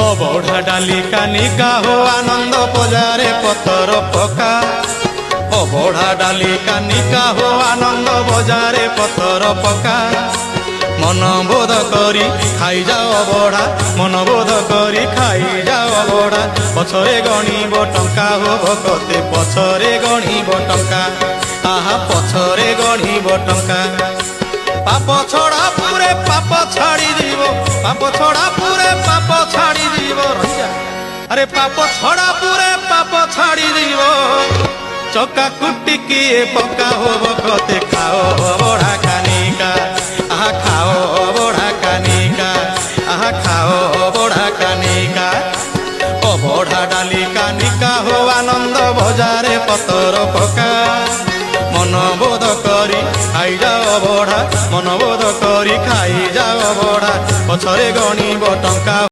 অবঢ়া ডালি কানিকা হো আনন্দ বজারে পতর পকা। অবঢ়া ডালি কানিকা হো আনন্দ বজারে পতর পকা। মনবোধ করি খাই যাও অবঢ়া, মনবোধ করি খাই যাও অবঢ়া। পছরে গণিব টঙ্কা হো ভকতে, পছরে গণিব টঙ্কা। আহা পছরে গণিব টঙ্কা। পাপ ছড়া পুরে পাপ ছাড়ি দিব, পাপ ছড়া পুরে পাপ ছাড়ি দিব। আরে পাপ ছড়া পুরে পাপ ছাড়ি দিব। চকা কুটিকিয়ে পকা হব কতে, খাও অবঢ়া কানিকা। আহা খাও অবঢ়া কানিকা, আহা খাও অবঢ়া কানিকা। অবঢ়া ডালি কানিকা হো আনন্দ বজারে পতর পকা। মনবোধ করি খাই যাও অবঢ়া, মনবোধ করি খাই যাও অবঢ়া। পছরে গণিব টঙ্কা।